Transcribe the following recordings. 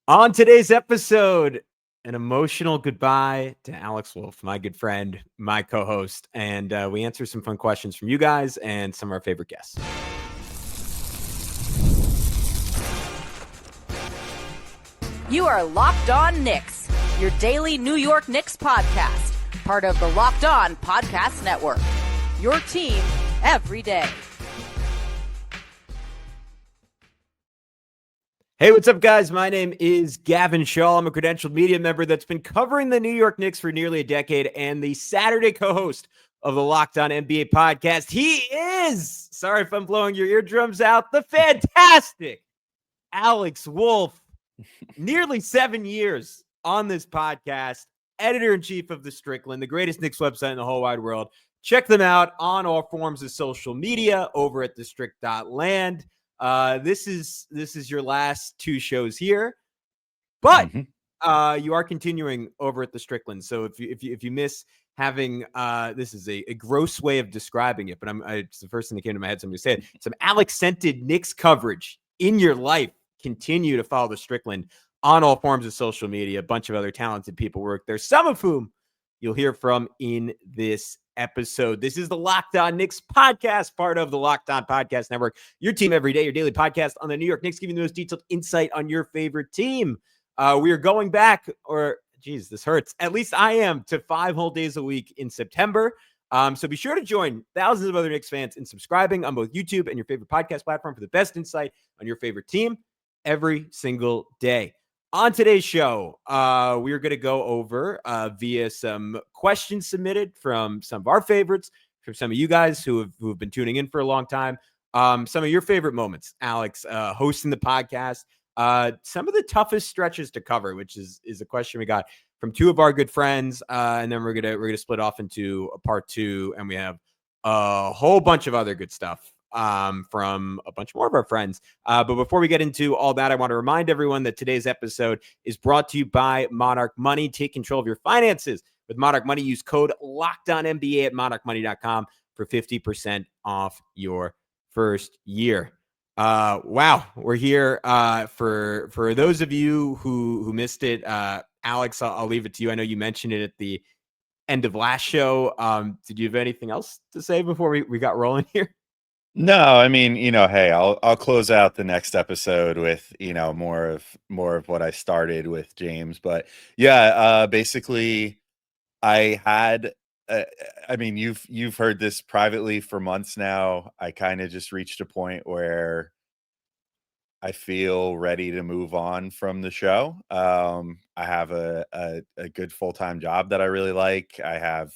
On today's episode, an emotional goodbye to Alex Wolf, my good friend, my co-host, and we answer some fun questions from you guys and some of our favorite guests. You are Locked On Knicks, your daily New York Knicks podcast, part of the Locked On Podcast Network. Your team every day. Hey, what's up, guys? My name is Gavin Shaw. I'm a credentialed media member that's been covering the New York Knicks for nearly a decade and the Saturday co-host of the Locked On NBA podcast. He is, sorry if I'm blowing your eardrums out, the fantastic Alex Wolf. Nearly 7 years on this podcast, editor-in-chief of The Strickland, the greatest Knicks website in the whole wide world. Check them out on all forms of social media over at thestrict.land. This is your last two shows here, but you are continuing over at the Strickland. So if you miss having this is a gross way of describing it, but it's the first thing that came to my head. Somebody said some Alex-scented Knicks coverage in your life. Continue to follow the Strickland on all forms of social media. A bunch of other talented people work there, some of whom you'll hear from in this episode. This is the Locked On Knicks podcast, part of the Locked On Podcast Network. Your team every day, your daily podcast on the New York Knicks, giving you the most detailed insight on your favorite team. We are going back, or geez, this hurts. At least I am, to 5 whole days a week in September. So be sure to join thousands of other Knicks fans in subscribing on both YouTube and your favorite podcast platform for the best insight on your favorite team every single day. On today's show, we are going to go over via some questions submitted from some of our favorites, from some of you guys who have been tuning in for a long time. Some of your favorite moments, Alex, hosting the podcast. Some of the toughest stretches to cover, which is a question we got from two of our good friends, and then we're gonna split off into a part two, and we have a whole bunch of other good stuff from a bunch more of our friends. But before we get into all that, I want to remind everyone that today's episode is brought to you by Monarch Money. Take control of your finances with Monarch Money. Use code LOCKEDONNBA at monarchmoney.com for 50% off your first year. Wow, we're here. For those of you who missed it, Alex, I'll leave it to you. I know you mentioned it at the end of last show. Did you have anything else to say before we got rolling here? No, I mean, hey, I'll close out the next episode with, more of what I started with James. But yeah, basically I had I mean, you've heard this privately for months now. I kind of just reached a point where I feel ready to move on from the show. I have a good full-time job that I really like. I have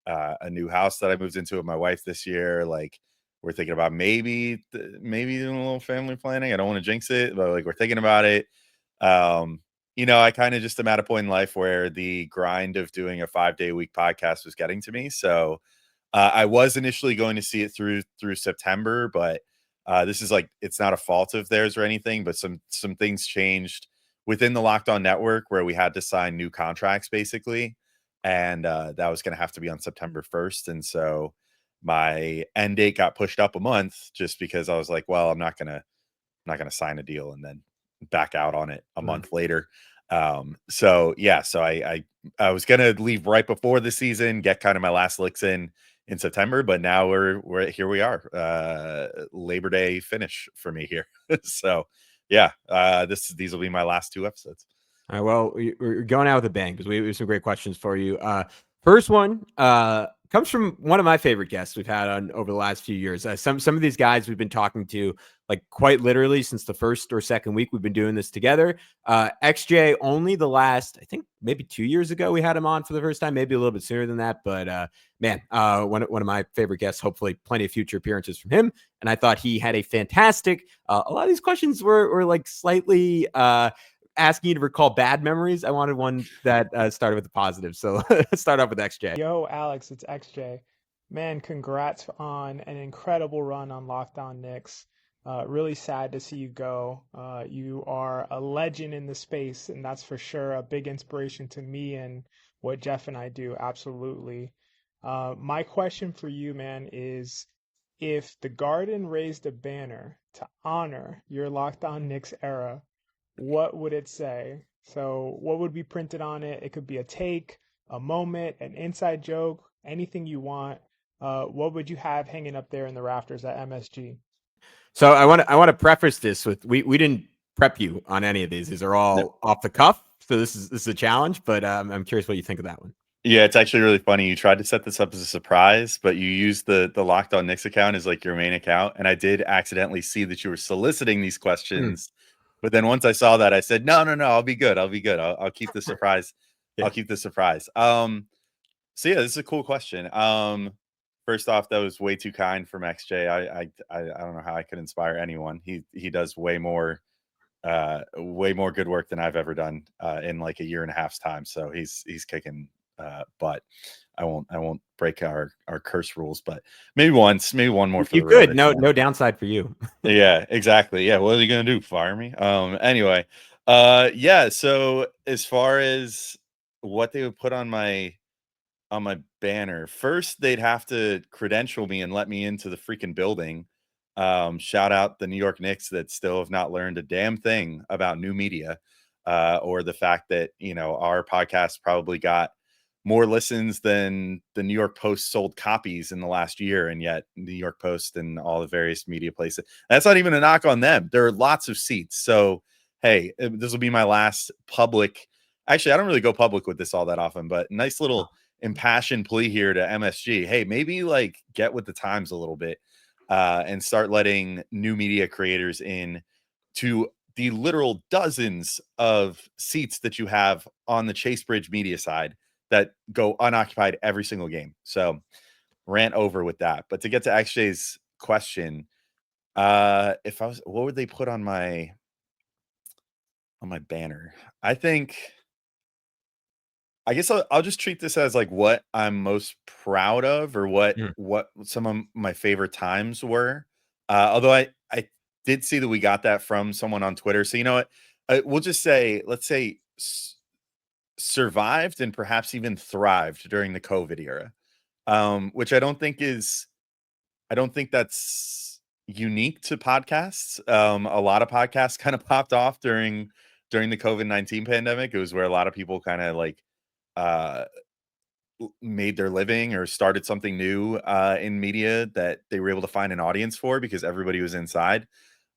a new house that I moved into with my wife this year. Like, we're thinking about maybe doing a little family planning. I don't want to jinx it, but like, we're thinking about it. I kind of just am at a point in life where the grind of doing a 5-day week podcast was getting to me. So I was initially going to see it through September, but this is like, it's not a fault of theirs or anything, but some things changed within the Locked On network where we had to sign new contracts basically. And that was going to have to be on September 1st. And so my end date got pushed up a month just because I was like, well, I'm not going to sign a deal and then back out on it a month later. So I was going to leave right before the season, get kind of my last licks in September, but now we're here. We are Labor Day finish for me here. So yeah, these will be my last 2 episodes. All right, well, we're going out with a bang because we have some great questions for you. First one comes from one of my favorite guests we've had on over the last few years. Some of these guys we've been talking to like quite literally since the first or second week we've been doing this together. XJ, only the last, I think maybe 2 years ago we had him on for the first time, maybe a little bit sooner than that. But man, one of my favorite guests, hopefully plenty of future appearances from him. And I thought he had a fantastic, a lot of these questions were like slightly asking you to recall bad memories. I wanted one that started with the positive. So let's start off with XJ. Yo, Alex, it's XJ. Man, congrats on an incredible run on Locked On Knicks. Really sad to see you go. You are a legend in the space, and that's for sure a big inspiration to me and what Jeff and I do. Absolutely. My question for you, man, is if the Garden raised a banner to honor your Locked On Knicks era, what would it say? So what would be printed on it? It could be a take, a moment, an inside joke, anything you want. What would you have hanging up there in the rafters at MSG? So I want to preface this with we didn't prep you on any of these. These are all off the cuff. So this is a challenge, but I'm curious what you think of that one. Yeah, it's actually really funny. You tried to set this up as a surprise, but you used the Locked On Knicks account as like your main account, and I did accidentally see that you were soliciting these questions. But then once I saw that, I said, no, I'll be good. I'll be good. I'll keep the surprise. Yeah. I'll keep the surprise. So yeah, this is a cool question. First off, that was way too kind from XJ. I don't know how I could inspire anyone. He does way more good work than I've ever done in like a year and a half's time. So he's kicking butt. I won't break our curse rules, but maybe one more for You the could. road. No downside for you. Yeah, exactly. Yeah, what are you gonna do? Fire me? Anyway, yeah. So as far as what they would put on my banner, first they'd have to credential me and let me into the freaking building. Shout out the New York Knicks that still have not learned a damn thing about new media, or the fact that our podcast probably got more listens than the New York Post sold copies in the last year, and yet New York Post and all the various media places. That's not even a knock on them. There are lots of seats. So hey, this will be my last public. Actually, I don't really go public with this all that often, but nice little impassioned plea here to MSG. Hey, maybe like get with the times a little bit, and start letting new media creators in to the literal dozens of seats that you have on the Chase Bridge media side that go unoccupied every single game. So rant over with that. But to get to XJ's question, if I was, what would they put on my banner? I guess I'll just treat this as like what I'm most proud of, or what some of my favorite times were. Although I did see that we got that from someone on Twitter. So you know what? We'll just say, let's say survived and perhaps even thrived during the COVID era, which I don't think that's unique to podcasts. A lot of podcasts kind of popped off during the COVID-19 pandemic. It was where a lot of people kind of like uh made their living or started something new in media that they were able to find an audience for because everybody was inside.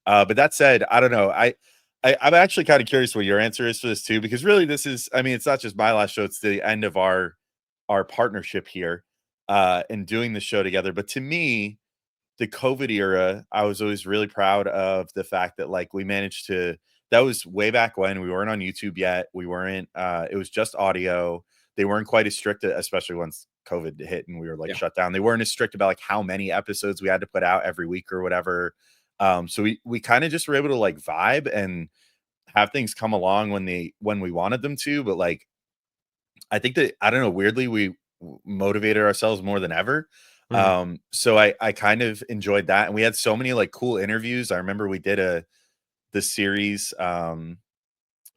But that said, I don't know. I'm actually kind of curious what your answer is for this too, because really this is, I mean, it's not just my last show, it's the end of our partnership here and doing the show together. But to me, the COVID era, I was always really proud of the fact that like we managed to, that was way back when we weren't on YouTube yet. We weren't, it was just audio. They weren't quite as strict, especially once COVID hit and we were like shut down. They weren't as strict about like how many episodes we had to put out every week or whatever. So we kind of just were able to like vibe and have things come along when we wanted them to. But like, I think that, I don't know, weirdly, we motivated ourselves more than ever. So I kind of enjoyed that. And we had so many like cool interviews. I remember we did the series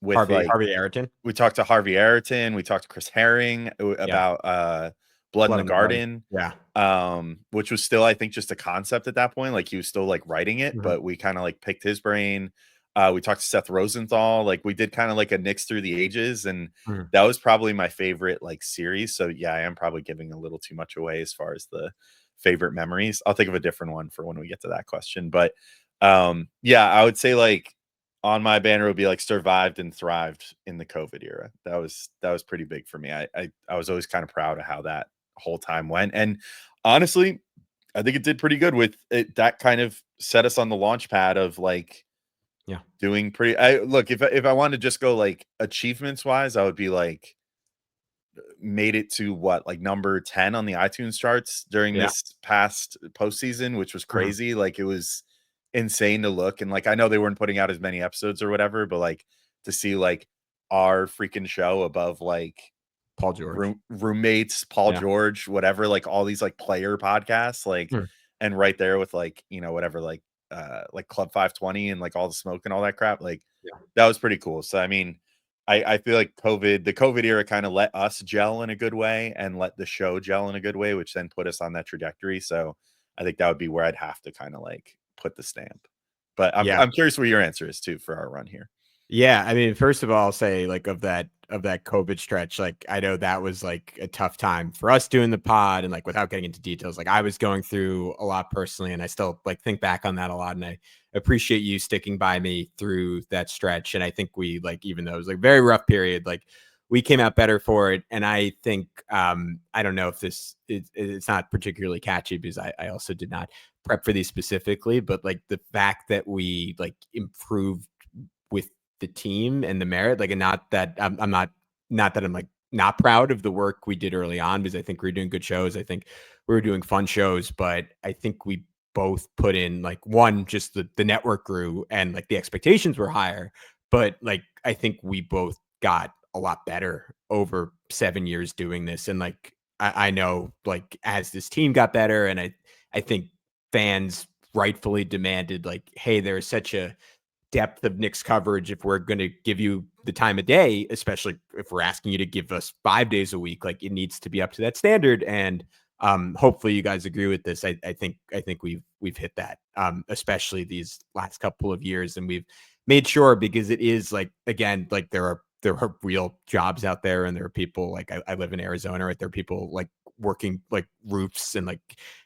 with Harvey Ayrton. We talked to Harvey Ayrton. We talked to Chris Herring about Blood in the Garden. Which was still, I think, just a concept at that point. Like he was still like writing it, but we kind of like picked his brain. We talked to Seth Rosenthal. Like we did kind of like a Knicks through the ages, and that was probably my favorite like series. So yeah, I am probably giving a little too much away as far as the favorite memories. I'll think of a different one for when we get to that question. But yeah, I would say like on my banner would be like survived and thrived in the COVID era. That was pretty big for me. I was always kind of proud of how that whole time went, and honestly, I think it did pretty good with it. That kind of set us on the launch pad of like doing pretty. Look, if I wanted to just go like achievements wise, I would be like made it to what, like number 10 on the iTunes charts during this past postseason, which was crazy. Like it was insane to look, and like I know they weren't putting out as many episodes or whatever, but like to see like our freaking show above like Paul George roommates, Paul George, whatever, like all these like player podcasts, like and right there with like whatever, like Club 520 and like all the smoke and all that crap, like that was pretty cool. So I mean, I feel like the COVID era kind of let us gel in a good way and let the show gel in a good way, which then put us on that trajectory. So I think that would be where I'd have to kind of like put the stamp. But I'm curious what your answer is too for our run here. Yeah, I mean, first of all, I'll say like of that COVID stretch, like I know that was like a tough time for us doing the pod, and like without getting into details, like I was going through a lot personally, and I still like think back on that a lot, and I appreciate you sticking by me through that stretch. And I think we like, even though it was like a very rough period, like we came out better for it. And I think I don't know if it's not particularly catchy because I also did not prep for these specifically, but like the fact that we like improved with the team and the merit, like, and not that I'm not that I'm like not proud of the work we did early on, because I think we were doing good shows. I think we were doing fun shows, but I think we both put in like one, just the network grew and like the expectations were higher, but like I think we both got a lot better over 7 years doing this. And like I know like as this team got better, and I think fans rightfully demanded like, hey, there's such a depth of Knicks coverage if we're going to give you the time of day, especially if we're asking you to give us 5 days a week, like it needs to be up to that standard. And hopefully you guys agree with this. I think we've hit that, especially these last couple of years, and we've made sure, because it is like, again, like there are real jobs out there, and there are people like I live in Arizona, right? There are people like working like roofs and like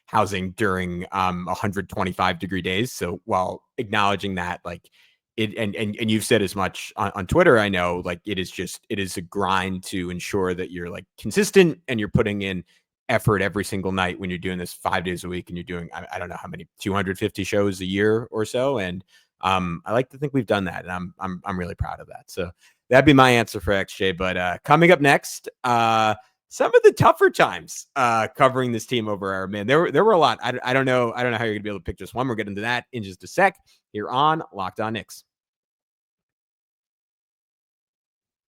housing during 125-degree days. So while acknowledging that, like it, and you've said as much on Twitter, I know, like it is a grind to ensure that you're like consistent and you're putting in effort every single night when you're doing this 5 days a week, and you're doing, I don't know how many, 250 shows a year or so. And I like to think we've done that, and I'm really proud of that. So that'd be my answer for XJ. But coming up next, some of the tougher times covering this team over our, man, there were a lot. I don't know how you're gonna be able to pick just one. We'll get into that in just a sec here on Locked On Knicks.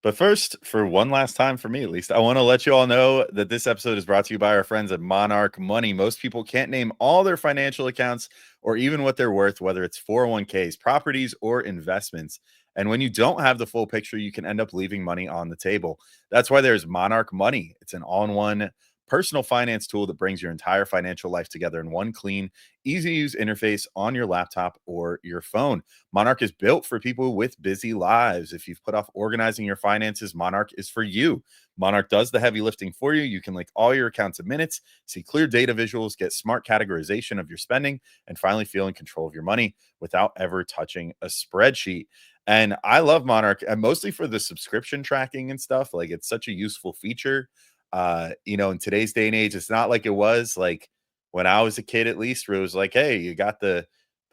But first, for one last time, for me at least, I want to let you all know that this episode is brought to you by our friends at Monarch Money. Most people can't name all their financial accounts or even what they're worth, whether it's 401ks, properties, or investments. And when you don't have the full picture, you can end up leaving money on the table. That's why there's Monarch Money. It's an all-in-one personal finance tool that brings your entire financial life together in one clean, easy-to-use interface on your laptop or your phone. Monarch is built for people with busy lives. If you've put off organizing your finances, Monarch is for you. Monarch does the heavy lifting for you. You can link all your accounts in minutes, see clear data visuals, get smart categorization of your spending, and finally feel in control of your money without ever touching a spreadsheet. And I love Monarch, and mostly for the subscription tracking and stuff. Like, it's such a useful feature. In today's day and age, it's not like it was like when I was a kid, at least, where it was like, hey, you got the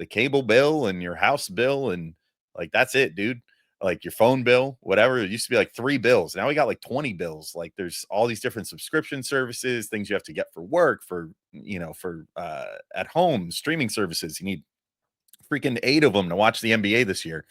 cable bill and your house bill, and like that's it, dude. Like your phone bill, whatever. It used to be like 3 bills. Now we got like 20 bills. Like there's all these different subscription services, things you have to get for work, for at home, streaming services. You need freaking 8 of them to watch the NBA this year.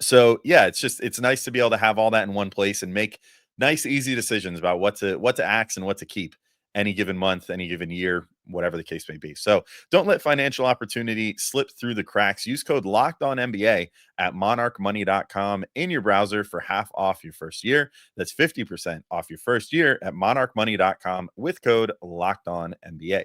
So yeah, it's nice to be able to have all that in one place and make nice, easy decisions about what to axe and what to keep any given month, any given year, whatever the case may be. So don't let financial opportunity slip through the cracks. Use code LOCKEDONNBA at monarchmoney.com in your browser for half off your first year. That's 50% off your first year at monarchmoney.com with code LOCKEDONNBA.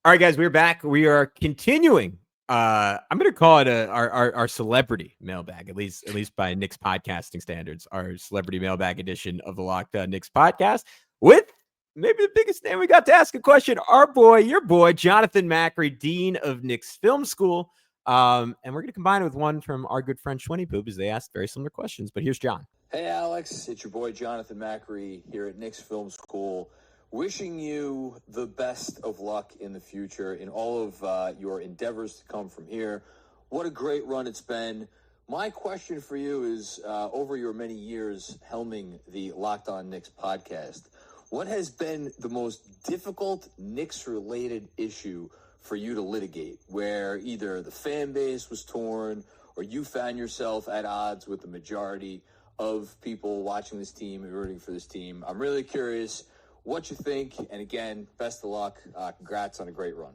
All right, guys, we're back. We are continuing. I'm going to call it our celebrity mailbag, at least by Knicks podcasting standards, our celebrity mailbag edition of the Locked On Knicks podcast, with maybe the biggest name we got to ask a question, your boy, Jonathan Macri, Dean of Knicks Film School. And we're going to combine it with one from our good friend Schwinny Poop, as they asked very similar questions. But here's John. Hey, Alex. It's your boy, Jonathan Macri, here at Knicks Film School. Wishing you the best of luck in the future in all of your endeavors to come from here. What a great run it's been. My question for you is, over your many years helming the Locked On Knicks podcast, what has been the most difficult Knicks-related issue for you to litigate, where either the fan base was torn or you found yourself at odds with the majority of people watching this team and rooting for this team? I'm really curious what you think, and again, best of luck. Congrats on a great run.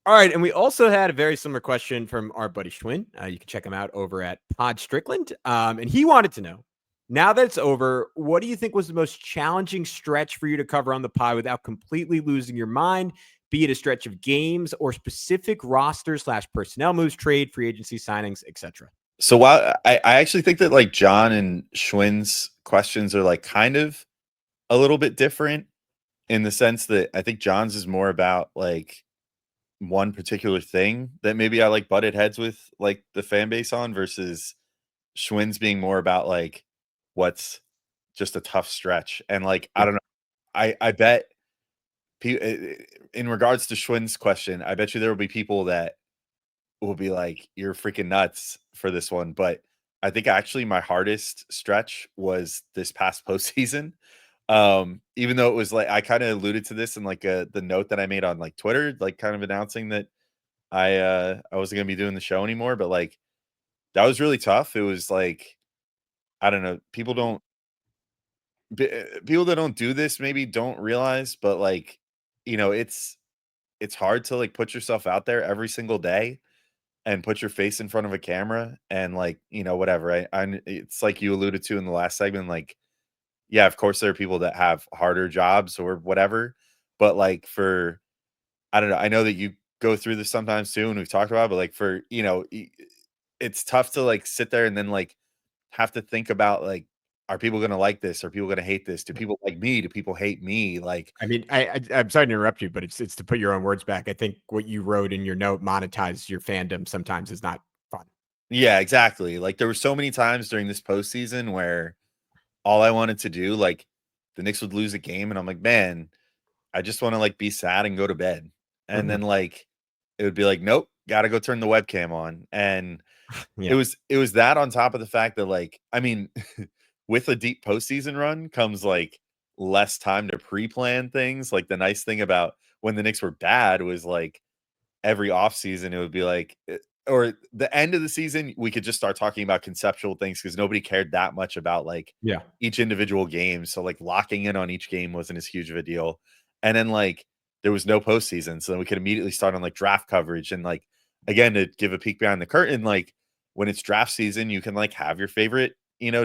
All right, and we also had a very similar question from our buddy Schwinn. You can check him out over at Pod Strickland. And he wanted to know, now that it's over, what do you think was the most challenging stretch for you to cover on the pod without completely losing your mind? be it a stretch of games or specific roster/personnel moves, trade, free agency signings, etc.? So while I actually think that like John and Schwinn's questions are like kind of a little bit different in the sense that I think John's is more about like one particular thing that maybe I like butted heads with like the fan base on versus Schwinn's being more about like what's just a tough stretch. And like, I don't know. I bet in regards to Schwinn's question, I bet you there will be people that will be like, you're freaking nuts for this one. But I think actually my hardest stretch was this past postseason. Even though it was like I kind of alluded to this in like the note that I made on like Twitter, like kind of announcing that I wasn't gonna be doing the show anymore. But like that was really tough. It was like I don't know, people that don't do this maybe don't realize, but like it's hard to like put yourself out there every single day and put your face in front of a camera and like whatever. It's like you alluded to in the last segment, like yeah, of course there are people that have harder jobs or whatever, but like for I don't know, I know that you go through this sometimes too, and we've talked about it, but like for it's tough to like sit there and then like have to think about like, are people gonna like this? Are people gonna hate this? Do people like me? Do people hate me? Like, I mean, I'm sorry to interrupt you, but it's to put your own words back. I think what you wrote in your note, monetize your fandom, sometimes is not fun. yeah, exactly. Like there were so many times during this postseason where all I wanted to do, like the Knicks would lose a game, and I'm like, man, I just want to like be sad and go to bed. And then like it would be like, nope, gotta go turn the webcam on. And Yeah. it was that on top of the fact that like, I mean, with a deep postseason run comes like less time to pre-plan things. Like the nice thing about when the Knicks were bad was like every offseason it would be like or the end of the season we could just start talking about conceptual things because nobody cared that much about like Yeah. each individual game. So like locking in on each game wasn't as huge of a deal. And then like there was no postseason. So then we could immediately start on like draft coverage and like again to give a peek behind the curtain, like when it's draft season, you can like have your favorite,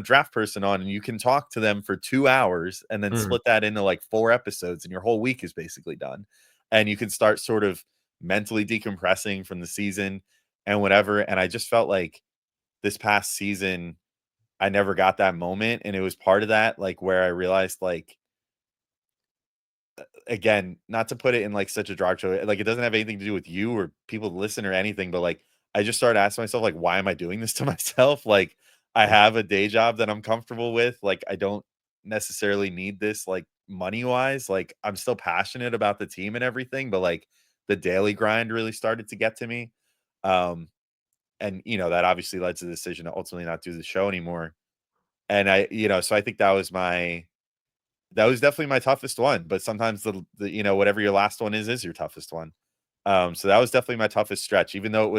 draft person on and you can talk to them for 2 hours and then split that into like 4 episodes and your whole week is basically done. And you can start sort of mentally decompressing from the season and whatever. And I just felt like this past season, I never got that moment. And it was part of that, like where I realized, like, again, not to put it in like such a dark show, like it doesn't have anything to do with you or people to listen or anything, but like I just started asking myself, like, why am I doing this to myself? Like, I have a day job that I'm comfortable with. Like, I don't necessarily need this, like, money wise. Like, I'm still passionate about the team and everything, but like the daily grind really started to get to me. Um, and that obviously led to the decision to ultimately not do the show anymore. And so I think that was definitely my toughest one. But sometimes the whatever your last one is your toughest one. So that was definitely my toughest stretch, even though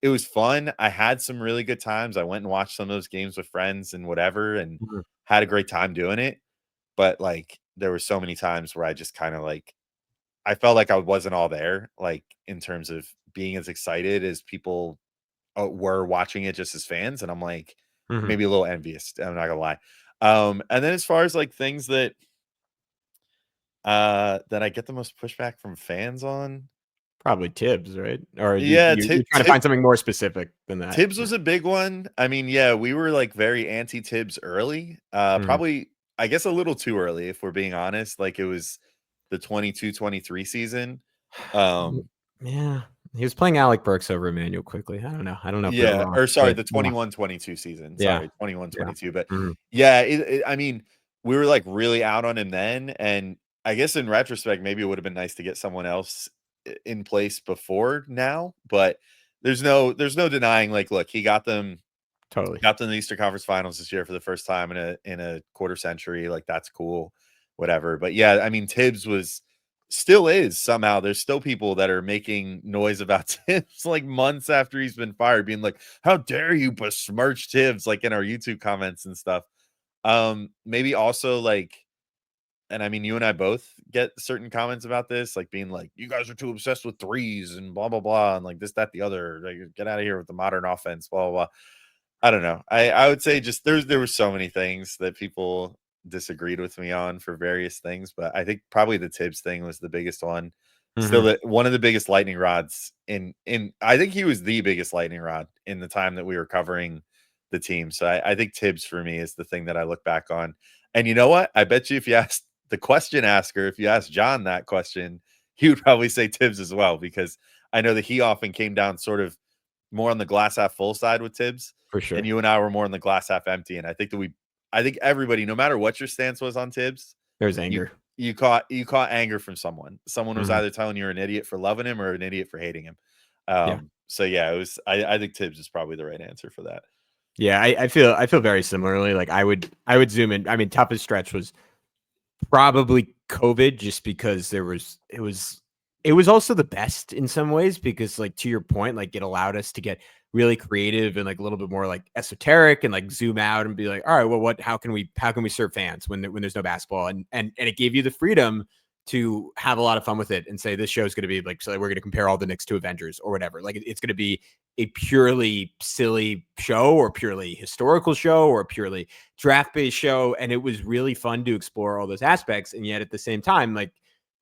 it was fun. I had some really good times. I went and watched some of those games with friends and whatever and had a great time doing it. But like there were so many times where I just kind of like I felt like I wasn't all there, like in terms of being as excited as people were watching it just as fans. And I'm like maybe a little envious. I'm not gonna lie. And then as far as like things that I get the most pushback from fans on, Probably Tibbs, right? Or yeah, you're trying to find something more specific than that. Tibbs was a big one. I mean, yeah, we were like very anti Tibbs early. Probably, I guess, a little too early, if we're being honest. Like it was the 22-23 season. Yeah, he was playing Alec Burks over Emmanuel quickly. I don't know. I don't know if they're Yeah, wrong. or sorry, But the 21-22 season. yeah, Sorry, 21-22. yeah. But yeah, I mean, we were like really out on him then, and I guess in retrospect, maybe it would have been nice to get someone else in place before now. But there's no denying. Like, look, he Totally. got them in the Eastern Conference Finals this year for the first time in a quarter century. Like that's cool, whatever. But yeah, I mean, Tibbs still is somehow. There's still people that are making noise about Tibbs like months after he's been fired, being like, "How dare you besmirch Tibbs?" Like in our YouTube comments and stuff. Maybe also like, and I mean, you and I both get certain comments about this, like being like, "You guys are too obsessed with threes and blah blah blah," and like this, that, the other. Like, get out of here with the modern offense, blah blah blah. I don't know. I would say just there were so many things that people disagreed with me on for various things, but I think probably the Tibbs thing was the biggest one. still one of the biggest lightning rods in I think he was the biggest lightning rod in the time that we were covering the team. So I think Tibbs for me is the thing that I look back on. And you know what? I bet you if you asked the question asker, if you asked John that question, he would probably say Tibbs as well, because I know that he often came down sort of more on the glass half full side with Tibbs. For sure. And you and I were more on the glass half empty. And I think everybody, no matter what your stance was on Tibbs, There's anger. You caught anger from someone. Someone was either telling you're an idiot for loving him or an idiot for hating him. So yeah, it was. I think Tibbs is probably the right answer for that. Yeah, I feel very similarly. Like I would zoom in. I mean, toughest stretch was probably COVID, just because it was also the best in some ways, because like to your point, like it allowed us to get really creative and like a little bit more like esoteric and like zoom out and be like, all right, well, how can we serve fans when there's no basketball, and it gave you the freedom to have a lot of fun with it and say this show is going to be like, so we're going to compare all the Knicks to Avengers or whatever. Like it's going to be a purely silly show or purely historical show or a purely draft based show. And it was really fun to explore all those aspects. And yet at the same time, like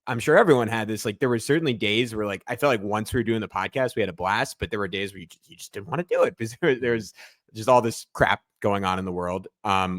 I'm sure everyone had this, like there were certainly days where like, I felt like once we were doing the podcast, we had a blast, but there were days where you just didn't want to do it because there's just all this crap going on in the world,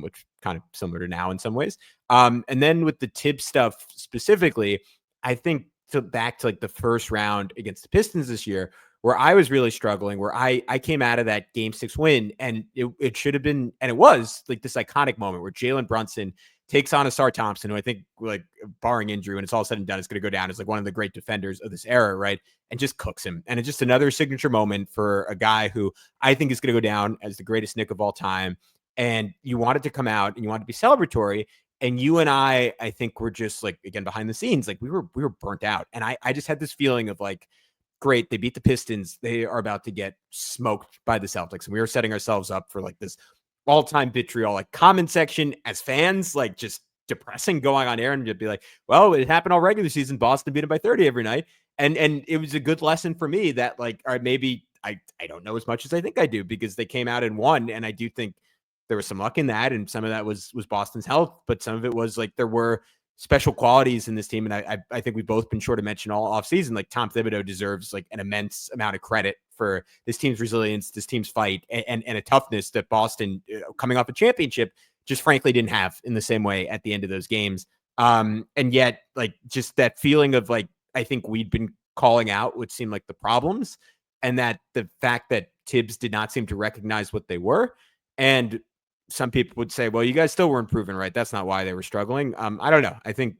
which kind of similar to now in some ways. And then with the Tibbs stuff specifically, I think back to like the first round against the Pistons this year, where I was really struggling, where I came out of that game 6 win, and it should have been, and it was like this iconic moment where Jalen Brunson takes on Asar Thompson, who I think, like barring injury, when it's all said and done, is going to go down as like one of the great defenders of this era, right? And just cooks him. And it's just another signature moment for a guy who I think is going to go down as the greatest Knick of all time. And you wanted to come out and you wanted to be celebratory. And you and I think we're just like, again, behind the scenes, like we were burnt out. And I just had this feeling of like, great, they beat the Pistons. They are about to get smoked by the Celtics. And we were setting ourselves up for like this all-time vitriol, like comment section as fans, like just depressing, going on air and just be like, well, it happened all regular season. Boston beat them by 30 every night. And it was a good lesson for me that like, all right, maybe I don't know as much as I think I do, because they came out and won. And I do think there was some luck in that. And some of that was Boston's health, but some of it was like, there were special qualities in this team. And I think we've both been sure to mention all offseason, like Tom Thibodeau deserves like an immense amount of credit for this team's resilience, this team's fight, and a toughness that Boston, coming off a championship, just frankly didn't have in the same way at the end of those games. And yet, like, just that feeling of like, I think we'd been calling out what seemed like the problems, and that the fact that Tibbs did not seem to recognize what they were. And some people would say, well, you guys still weren't proven right. That's not why they were struggling. I don't know. I think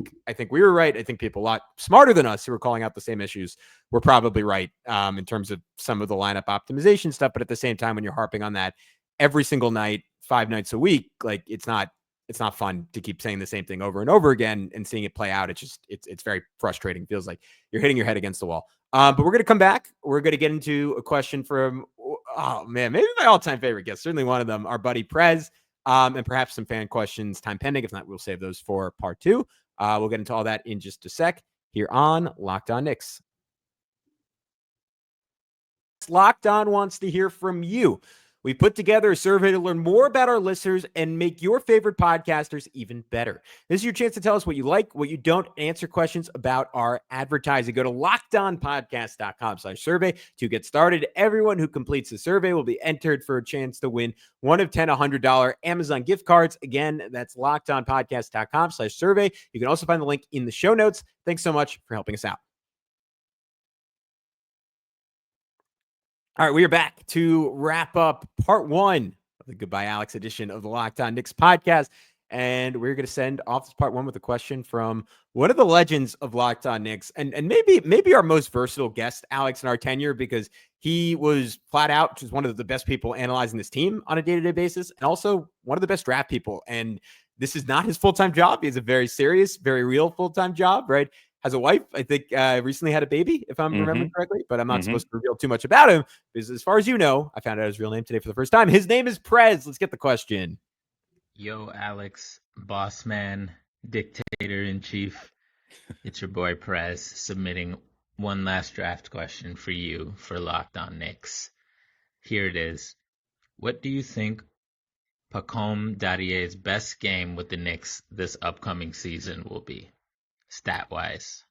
we were right. I think people a lot smarter than us who were calling out the same issues were probably right, in terms of some of the lineup optimization stuff. But at the same time, when you're harping on that every single night, 5 nights a week, like it's not fun to keep saying the same thing over and over again and seeing it play out. It's very frustrating. Feels like you're hitting your head against the wall. But we're going to come back. We're going to get into a question from, oh man, maybe my all-time favorite guest, certainly one of them, our buddy Prez, and perhaps some fan questions, time pending. If not, we'll save those for part 2. We'll get into all that in just a sec here on Locked On Knicks. Locked On wants to hear from you. We put together a survey to learn more about our listeners and make your favorite podcasters even better. This is your chance to tell us what you like, what you don't, answer questions about our advertising. Go to lockedonpodcast.com/survey to get started. Everyone who completes the survey will be entered for a chance to win one of 10 $100 Amazon gift cards. Again, that's lockedonpodcast.com/survey. You can also find the link in the show notes. Thanks so much for helping us out. All right, we are back to wrap up part 1 of the Goodbye Alex edition of the Locked On Knicks podcast. And we're going to send off this part 1 with a question from one of the legends of Locked On Knicks, and maybe our most versatile guest, Alex, in our tenure, because he was flat out just one of the best people analyzing this team on a day-to-day basis, and also one of the best draft people. And this is not his full-time job. He has a very serious, very real full-time job, right? Has a wife, I think, recently had a baby, if I'm remembering correctly, but I'm not supposed to reveal too much about him, because as far as you know, I found out his real name today for the first time. His name is Prez. Let's get the question. Yo, Alex, boss man, dictator in chief. It's your boy Prez submitting one last draft question for you for Locked On Knicks. Here it is. What do you think Pacome Dadier's best game with the Knicks this upcoming season will be, stat-wise?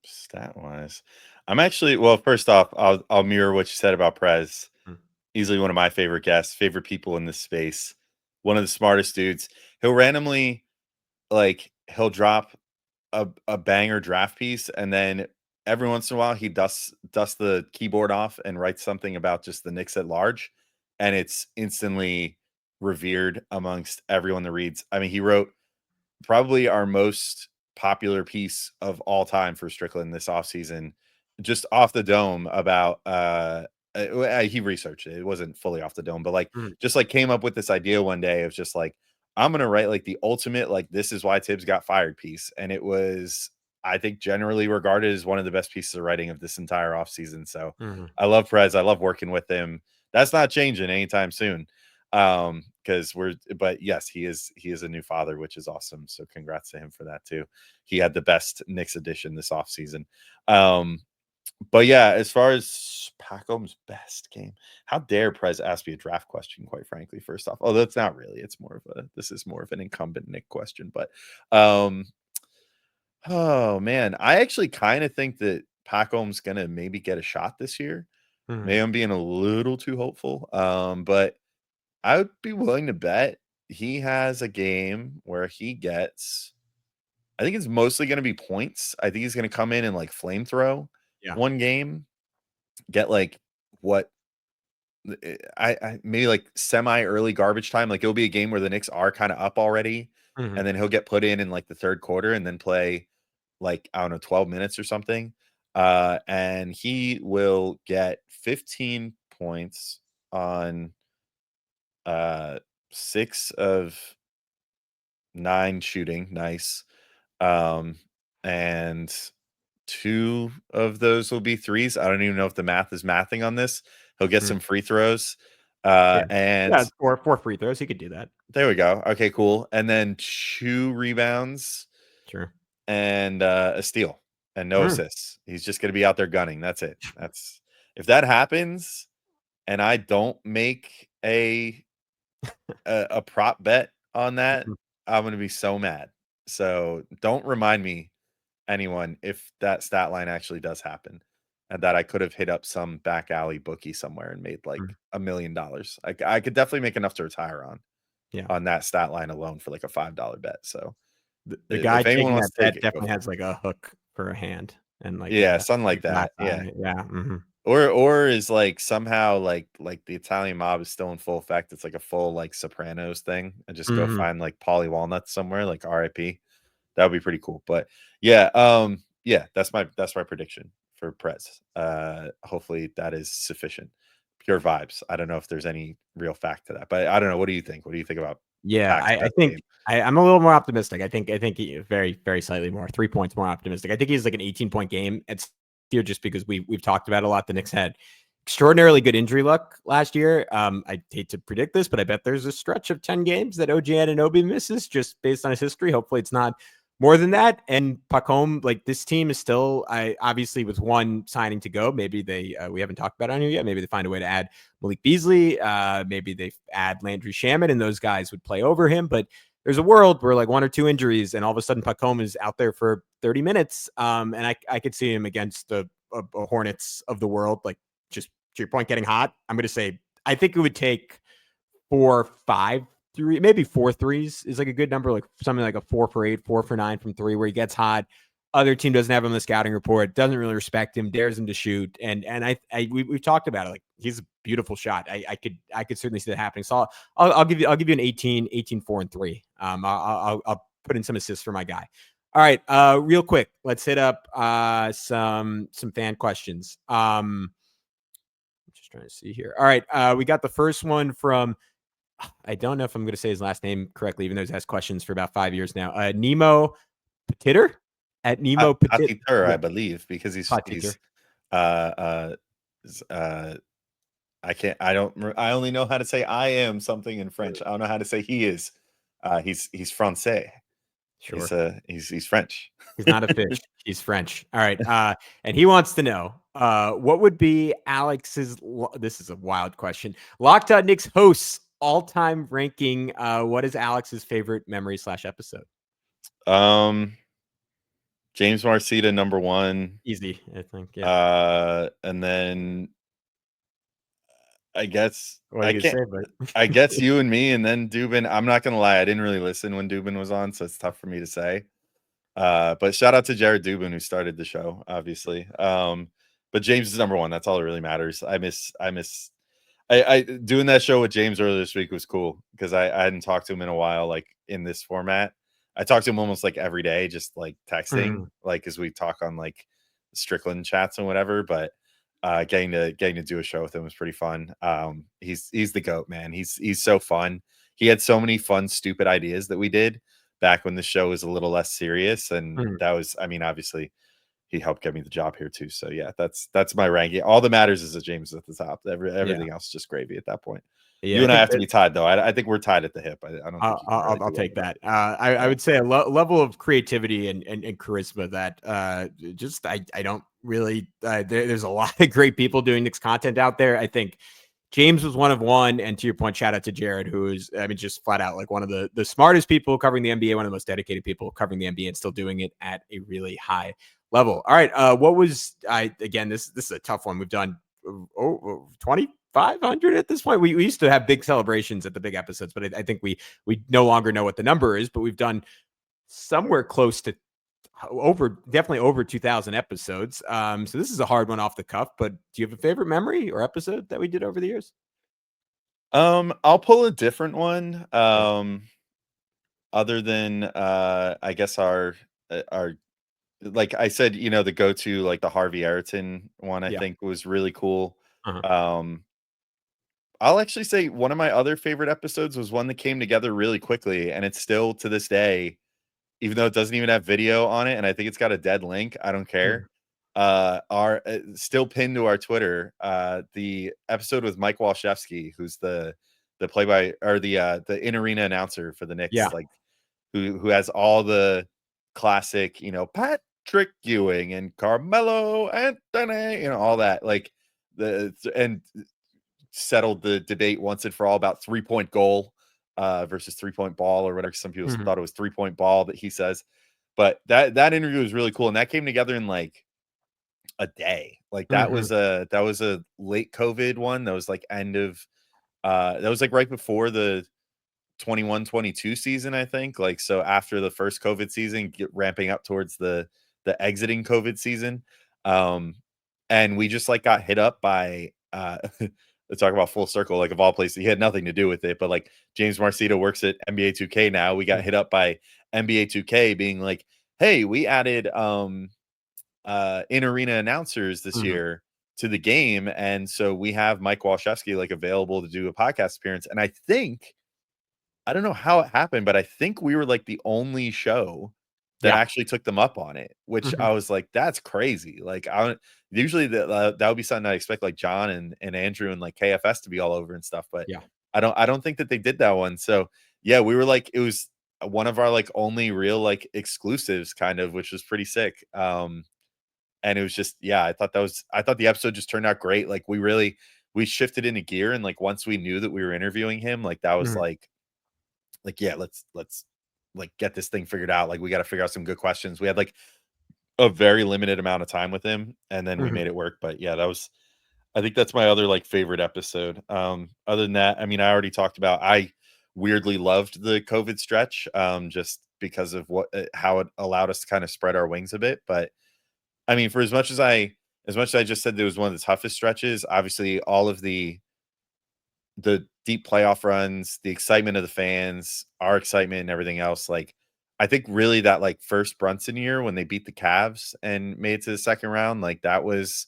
Stat wise, I'm actually well. First off, I'll mirror what you said about Prez. Mm. Easily one of my favorite guests, favorite people in this space. One of the smartest dudes. He'll randomly he'll drop a banger draft piece, and then every once in a while he dusts the keyboard off and writes something about just the Knicks at large, and it's instantly revered amongst everyone that reads. I mean, he wrote probably our most popular piece of all time for Strickland this offseason, just off the dome about he researched it. It wasn't fully off the dome, but Mm. just came up with this idea one day of just I'm gonna write the ultimate this is why Tibbs got fired piece. And it was, I think, generally regarded as one of the best pieces of writing of this entire offseason. So Mhm. I love Prez. I love working with him. That's not changing anytime soon. But yes, he is a new father, which is awesome. So congrats to him for that too. He had the best Knicks edition this offseason. But yeah, as far as Pacom's best game, how dare Prez ask me a draft question, quite frankly, first off. Although it's not really, this is more of an incumbent Nick question. But oh man, I actually kind of think that Pacom's gonna maybe get a shot this year. Mhm. Maybe I'm being a little too hopeful. But I would be willing to bet he has a game where he gets, I think it's mostly going to be points. I think he's going to come in and flamethrow Yeah. one game, get what I maybe semi early garbage time. It'll be a game where the Knicks are kind of up already, Mhm. and then he'll get put in the third quarter and then play I don't know, 12 minutes or something. And he will get 15 points on 6 of 9 shooting. Nice. And 2 of those will be threes. I don't even know if the math is mathing on this. He'll get Mhm. some free throws. Yeah. And Yeah, it's four free throws. He could do that. there we go. Okay, cool. And then 2 rebounds Sure. and a steal and no Mm. assists. He's just going to be out there gunning. That's it. That's if that happens and I don't make a prop bet on that, Mhm. I'm going to be so mad. So don't remind me, anyone, if that stat line actually does happen and that I could have hit up some back alley bookie somewhere and made Mm. $1 million. I could definitely make enough to retire Yeah. on that stat line alone for a $5 bet. So The guy if anyone taking that wants to take bet it, go definitely for has it. a hook for a hand and Yeah, something like glass that. Yeah. eye. Yeah. Mhm. Or is somehow the Italian mob is still in full effect. It's a full Sopranos thing, and just go Mhm. find Polly Walnuts somewhere, RIP. That would be pretty cool. But yeah, yeah, that's my prediction for Prez. Hopefully that is sufficient. Pure vibes. I don't know if there's any real fact to that, but I don't know. What do you think? What do you think about Yeah, Pac's I best think game? I'm a little more optimistic. I think he very, very slightly more, 3 points more optimistic. I think he's an 18-point game. It's here just because we've talked about it a lot. The Knicks had extraordinarily good injury luck last year. I hate to predict this, but I bet there's a stretch of 10 games that OG Anunoby misses just based on his history. Hopefully it's not more than that. And Pacom, this team is still, I obviously with one signing to go, maybe they, we haven't talked about it on here yet. Maybe they find a way to add Malik Beasley. Maybe they add Landry Shamet and those guys would play over him. But there's a world where 1 or 2 injuries and all of a sudden Pacom is out there for 30 minutes. And I could see him against the Hornets of the world, just to your point, getting hot. I'm going to say, I think it would take 4, 5, 3, maybe 4 threes is a good number, something like a 4 for 8, 4 for 9 from 3, where he gets hot. Other team doesn't have him on the scouting report, doesn't really respect him, dares him to shoot. And we've talked about it. He's a beautiful shot. I could certainly see that happening. So I'll give you an 18, 4 and 3. I'll put in some assists for my guy. All right. Real quick, let's hit up some fan questions. Just trying to see here. All right. We got the first one from, I don't know if I'm going to say his last name correctly, even though he's asked questions for about 5 years now. Nemo Petitter at Nemo Petit. Patiteur, I Yeah, believe, because Petitter. uh I only know how to say I am something in French. I don't know how to say he is. He's Francais. Sure. He's French. He's not a fish. He's French. All right. And he wants to know what would be Alex's, this is a wild question, Locked On Knicks hosts all-time ranking. What is Alex's favorite memory / episode? James Marcita number 1. Easy, I think. Yeah. And then I guess What are I you gonna can't. say, but I guess you and me, and then Dubin. I'm not gonna lie, I didn't really listen when Dubin was on, so it's tough for me to say. But shout out to Jared Dubin who started the show, obviously. But James is number 1. That's all that really matters. I doing that show with James earlier this week was cool because I hadn't talked to him in a while, like in this format. I talk to him almost like every day, just like texting, Mhm. like as we talk on like Strickland chats and whatever. But getting to do a show with him was pretty fun. He's the GOAT, man. He's so fun. He had so many fun, stupid ideas that we did back when the show was a little less serious, and Mhm. that was, I mean, obviously he helped get me the job here too. So yeah, that's my ranking. All that matters is that James is at the top. Yeah. Everything else is just gravy at that point. Yeah, You I and I think have to be tied though. I think we're tied at the hip. I don't think you can really I'll do take anything. that. I Yeah. would say a level of creativity and charisma that just I don't really there's a lot of great people doing Knicks content out there. I think James was one of one, and to your point, shout out to Jared, who is, I mean, just flat out like one of the smartest people covering the NBA, one of the most dedicated people covering the NBA, and still doing it at a really high level. All right, what was again? This is a tough one. We've done 2,500 at this point. We used to have big celebrations at the big episodes, but I think we no longer know what the number is. But we've done somewhere close to definitely over 2,000 episodes. So this is a hard one off the cuff, but do you have a favorite memory or episode that we did over the years? I'll pull a different one. Yeah. Other than I guess our like I said, the go-to, like the Harvey Ayrton one, I Yeah. think was really cool. Uh-huh. Um, I'll actually say one of my other favorite episodes was one that came together really quickly, and it's still to this day, even though it doesn't even have video on it, and I think it's got a dead link. I don't care. Mhm. Our still pinned to our Twitter. The episode with Mike Walshevsky, who's the play by or the in arena announcer for the Knicks, Yeah. like who has all the classic, Patrick Ewing and Carmelo Anthony, all that, like and settled the debate once and for all about 3-point goal versus 3-point ball or whatever. Some people Mhm. thought it was 3-point ball that he says, but that interview was really cool, and that came together in like a day. Like Mhm. that was a late COVID one. That was like end of that was like right before the 21-22 season, I think. Like, so after the first COVID season, ramping up towards the exiting COVID season. And we just like got hit up by let's talk about full circle, like of all places. He had nothing to do with it, but like James Marcita works at NBA 2K now. We got hit up by NBA 2K being like, hey, we added in arena announcers this Mhm. year to the game. And so we have Mike Walshevsky like available to do a podcast appearance. And I don't know how it happened, but I think we were like the only show that Yeah. actually took them up on it, which Mhm. I was like, that's crazy. Like, usually that would be something I expect like John and Andrew and like KFS to be all over and stuff, but Yeah. I don't think that they did that one. So yeah, we were like, it was one of our like only real like exclusives kind of, which was pretty sick. And it was just, yeah, I thought the episode just turned out great. Like we shifted into gear, and like once we knew that we were interviewing him, like that was Mhm. like, yeah, let's like get this thing figured out. Like we got to figure out some good questions. We had like a very limited amount of time with him, and then we Mhm. made it work. But yeah, I think that's my other like favorite episode. Other than that, I mean, I already talked about, I weirdly loved the COVID stretch, just because of how it allowed us to kind of spread our wings a bit. But I mean, for as much as I just said, it was one of the toughest stretches, obviously all of the deep playoff runs, the excitement of the fans, our excitement and everything else. Like, I think really that like first Brunson year when they beat the Cavs and made it to the second round, like that was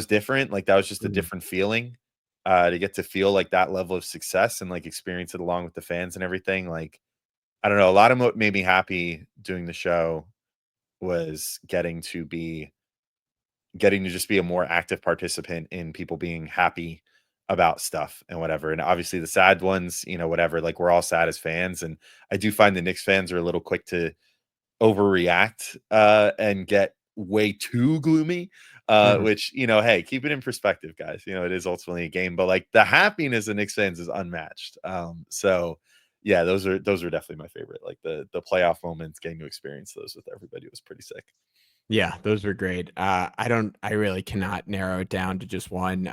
different. Like that was just a Mhm. different feeling to get to feel like that level of success and like experience it along with the fans and everything. Like, I don't know. A lot of what made me happy doing the show was getting to just be a more active participant in people being happy about stuff and whatever. And obviously the sad ones, whatever, like we're all sad as fans. And I do find the Knicks fans are a little quick to overreact and get way too gloomy. Mhm. Which, hey, keep it in perspective, guys. It is ultimately a game, but like the happiness of Knicks fans is unmatched. So yeah, those are definitely my favorite. Like the playoff moments, getting to experience those with everybody was pretty sick. Yeah, those were great. I really cannot narrow it down to just one.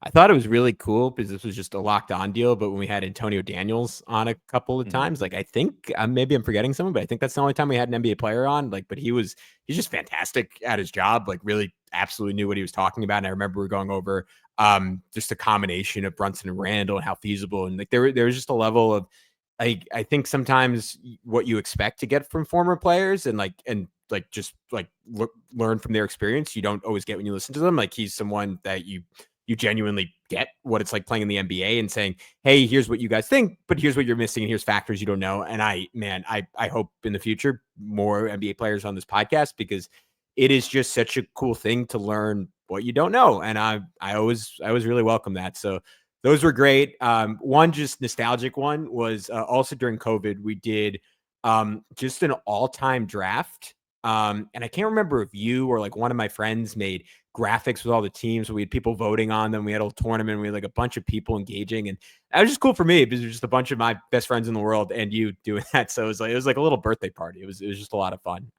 I thought it was really cool because this was just a locked on deal. But when we had Antonio Daniels on a couple of times, like I think maybe I'm forgetting someone, but I think that's the only time we had an NBA player on. Like, but he's just fantastic at his job. Like, really, absolutely knew what he was talking about. And I remember we were going over just a combination of Brunson and Randall and how feasible, and like there was just a level of I think sometimes what you expect to get from former players and just learn from their experience, you don't always get when you listen to them. Like he's someone that you genuinely get what it's like playing in the NBA and saying, hey, here's what you guys think, but here's what you're missing, and here's factors you don't know. And I hope in the future more NBA players on this podcast, because it is just such a cool thing to learn what you don't know. And I always really welcome that. So those were great. One just nostalgic one was also during COVID, we did just an all-time draft. And I can't remember if you or like one of my friends made graphics with all the teams. We had people voting on them. We had a tournament. We had like a bunch of people engaging, and that was just cool for me because it was just a bunch of my best friends in the world and you doing that. So it was like a little birthday party. It was just a lot of fun.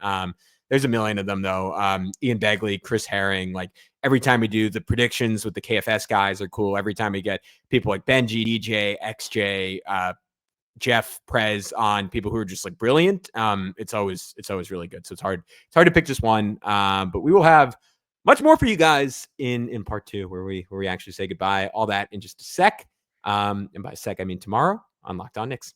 There's a million of them though. Ian Begley, Chris Herring, like every time we do the predictions with the KFS guys are cool. Every time we get people like Benji, DJ, XJ, Jeff, Prez on, people who are just like brilliant. It's always really good. So it's hard to pick just one. But we will have much more for you guys in part 2 where we actually say goodbye. All that in just a sec. And by a sec, I mean tomorrow on Locked On Knicks.